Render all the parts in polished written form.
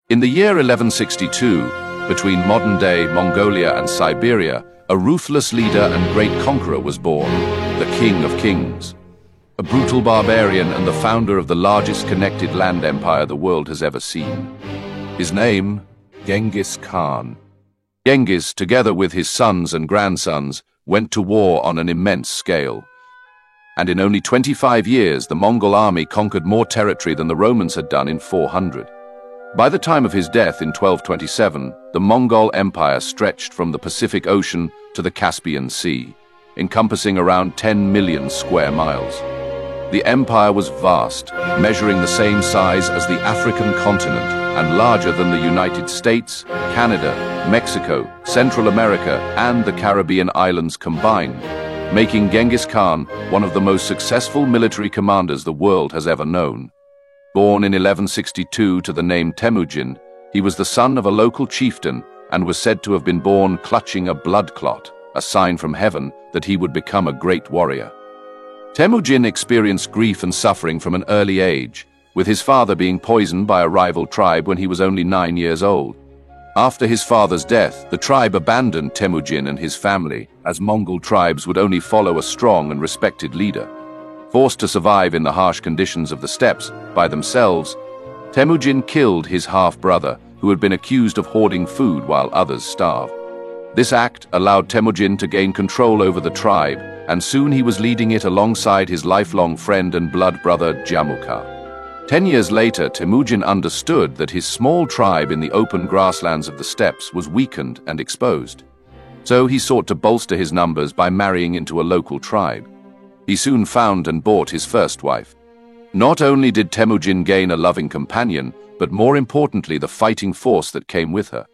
In the year 1162, between modern-day Mongolia and Siberia, a ruthless leader and great conqueror was born, the King of Kings. A brutal barbarian and the founder of the largest connected land empire the world has ever seen. His name, Genghis Khan. Genghis, together with his sons and grandsons, went to war on an immense scale. And in only 25 years, the Mongol army conquered more territory than the Romans had done in 400. By the time of his death in 1227, the Mongol Empire stretched from the Pacific Ocean to the Caspian Sea, encompassing around 10 million square miles. The empire was vast, measuring the same size as the African continent and larger than the United States, Canada, Mexico, Central America, and the Caribbean islands combined, making Genghis Khan one of the most successful military commanders the world has ever known. Born in 1162 to the name Temujin, he was the son of a local chieftain and was said to have been born clutching a blood clot, a sign from heaven that he would become a great warrior. Temujin experienced grief and suffering from an early age, with his father being poisoned by a rival tribe when he was only 9 years old. After his father's death, the tribe abandoned Temujin and his family, as Mongol tribes would only follow a strong and respected leader. Forced to survive in the harsh conditions of the steppes by themselves, Temujin killed his half-brother, who had been accused of hoarding food while others starved. This act allowed Temujin to gain control over the tribe, and soon he was leading it alongside his lifelong friend and blood brother Jamukha. 10 years later, Temujin understood that his small tribe in the open grasslands of the steppes was weakened and exposed. So he sought to bolster his numbers by marrying into a local tribe. He soon found and bought his first wife. Not only did Temujin gain a loving companion, but more importantly the fighting force that came with her.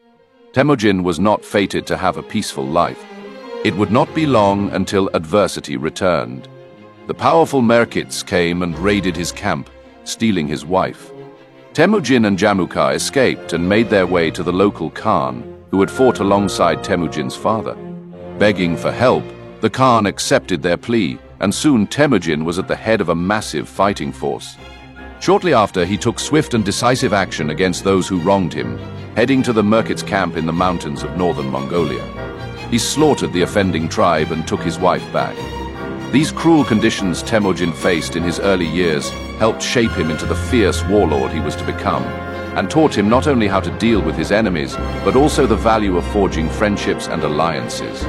Temujin was not fated to have a peaceful life. It would not be long until adversity returned. The powerful Merkits came and raided his camp, stealing his wife. Temujin and Jamukha escaped and made their way to the local Khan, who had fought alongside Temujin's father. Begging for help, the Khan accepted their plea, and soon Temujin was at the head of a massive fighting force. Shortly after, he took swift and decisive action against those who wronged him, heading to the Merkits camp in the mountains of northern Mongolia. He slaughtered the offending tribe and took his wife back. These cruel conditions Temujin faced in his early years helped shape him into the fierce warlord he was to become, and taught him not only how to deal with his enemies, but also the value of forging friendships and alliances.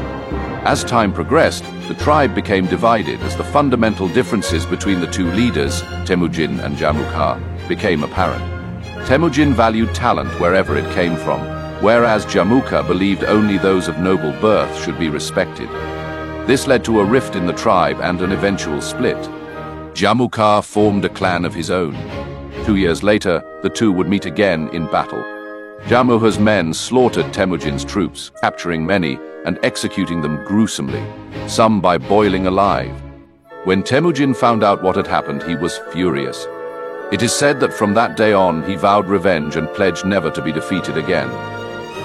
As time progressed, the tribe became divided as the fundamental differences between the two leaders, Temujin and Jamukha, became apparent. Temujin valued talent wherever it came from, whereas Jamukha believed only those of noble birth should be respected. This led to a rift in the tribe and an eventual split. Jamukha formed a clan of his own. 2 years later, the two would meet again in battle. Jamukha's men slaughtered Temujin's troops, capturing many and executing them gruesomely, some by boiling alive. When Temujin found out what had happened, he was furious. It is said that from that day on, he vowed revenge and pledged never to be defeated again.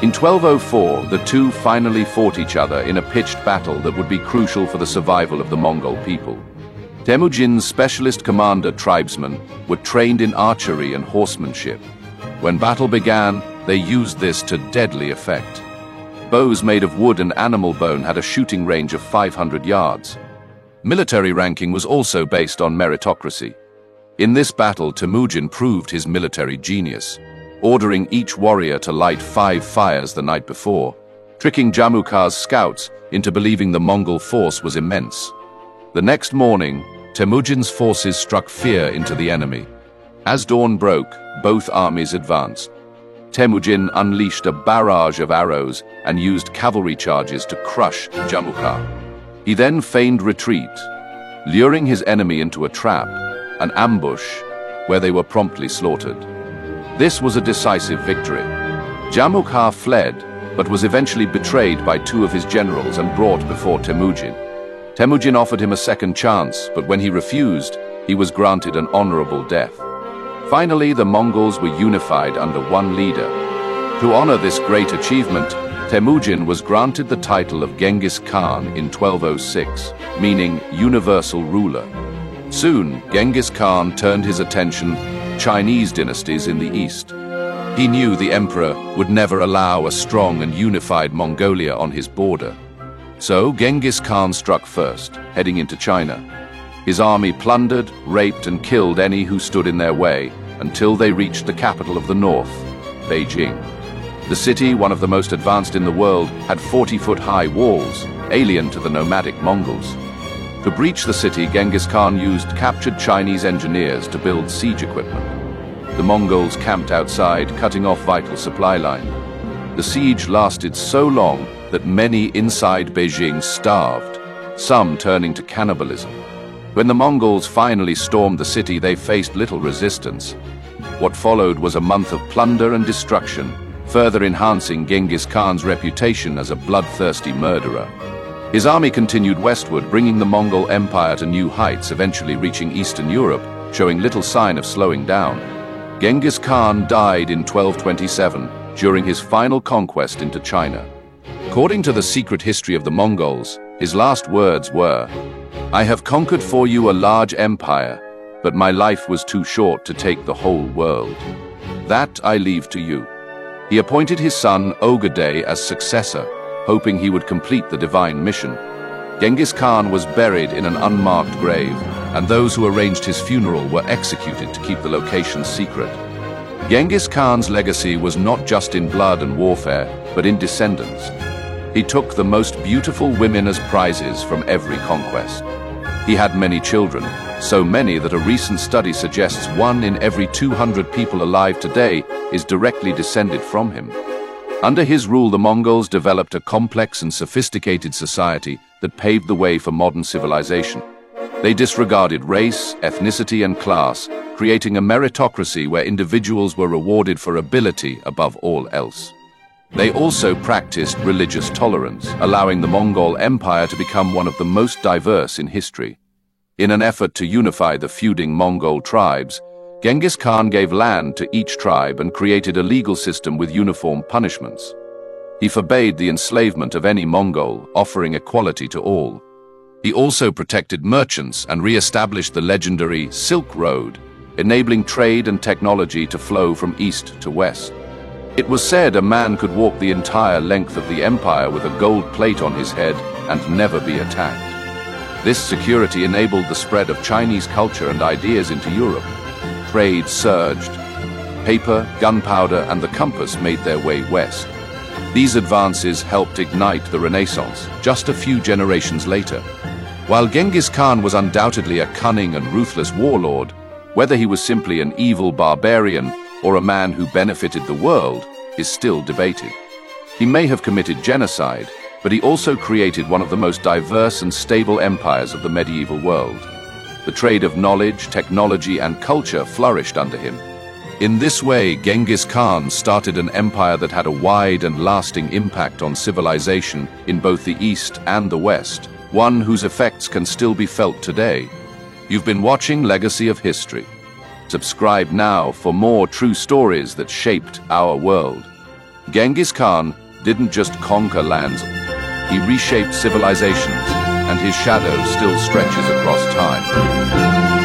In 1204, the two finally fought each other in a pitched battle that would be crucial for the survival of the Mongol people. Temujin's specialist commander tribesmen were trained in archery and horsemanship. When battle began, they used this to deadly effect. Bows made of wood and animal bone had a shooting range of 500 yards. Military ranking was also based on meritocracy. In this battle, Temujin proved his military genius, ordering each warrior to light 5 fires the night before, tricking Jamukha's scouts into believing the Mongol force was immense. The next morning, Temujin's forces struck fear into the enemy. As dawn broke, both armies advanced. Temujin unleashed a barrage of arrows and used cavalry charges to crush Jamukha. He then feigned retreat, luring his enemy into a trap, an ambush, where they were promptly slaughtered. This was a decisive victory. Jamukha fled, but was eventually betrayed by 2 of his generals and brought before Temujin. Temujin offered him a second chance, but when he refused, he was granted an honorable death. Finally, the Mongols were unified under one leader. To honor this great achievement, Temujin was granted the title of Genghis Khan in 1206, meaning universal ruler. Soon, Genghis Khan turned his attention to Chinese dynasties in the east. He knew the emperor would never allow a strong and unified Mongolia on his border. So Genghis Khan struck first, heading into China. His army plundered, raped, and killed any who stood in their way until they reached the capital of the north, Beijing. The city, one of the most advanced in the world, had 40-foot-high walls, alien to the nomadic Mongols. To breach the city, Genghis Khan used captured Chinese engineers to build siege equipment. The Mongols camped outside, cutting off vital supply line. The siege lasted so long that many inside Beijing starved, some turning to cannibalism. When the Mongols finally stormed the city, they faced little resistance. What followed was a month of plunder and destruction, further enhancing Genghis Khan's reputation as a bloodthirsty murderer. His army continued westward, bringing the Mongol Empire to new heights, eventually reaching Eastern Europe, showing little sign of slowing down. Genghis Khan died in 1227, during his final conquest into China. According to the secret history of the Mongols, his last words were, "I have conquered for you a large empire, but my life was too short to take the whole world. That I leave to you." He appointed his son Ogedei as successor, hoping he would complete the divine mission. Genghis Khan was buried in an unmarked grave, and those who arranged his funeral were executed to keep the location secret. Genghis Khan's legacy was not just in blood and warfare, but in descendants. He took the most beautiful women as prizes from every conquest. He had many children, so many that a recent study suggests 1 in every 200 people alive today is directly descended from him. Under his rule, the Mongols developed a complex and sophisticated society that paved the way for modern civilization. They disregarded race, ethnicity, and class, creating a meritocracy where individuals were rewarded for ability above all else. They also practiced religious tolerance, allowing the Mongol Empire to become one of the most diverse in history. In an effort to unify the feuding Mongol tribes, Genghis Khan gave land to each tribe and created a legal system with uniform punishments. He forbade the enslavement of any Mongol, offering equality to all. He also protected merchants and re-established the legendary Silk Road, enabling trade and technology to flow from east to west. It was said a man could walk the entire length of the empire with a gold plate on his head and never be attacked. This security enabled the spread of Chinese culture and ideas into Europe. Trade surged. Paper, gunpowder, and the compass made their way west. These advances helped ignite the Renaissance just a few generations later. While Genghis Khan was undoubtedly a cunning and ruthless warlord, whether he was simply an evil barbarian or a man who benefited the world is still debated. He may have committed genocide, but he also created one of the most diverse and stable empires of the medieval world. The trade of knowledge, technology, and culture flourished under him. In this way, Genghis Khan started an empire that had a wide and lasting impact on civilization in both the East and the West, one whose effects can still be felt today. You've been watching Legacy of History. Subscribe now for more true stories that shaped our world. Genghis Khan didn't just conquer lands, he reshaped civilizations, and his shadow still stretches across time.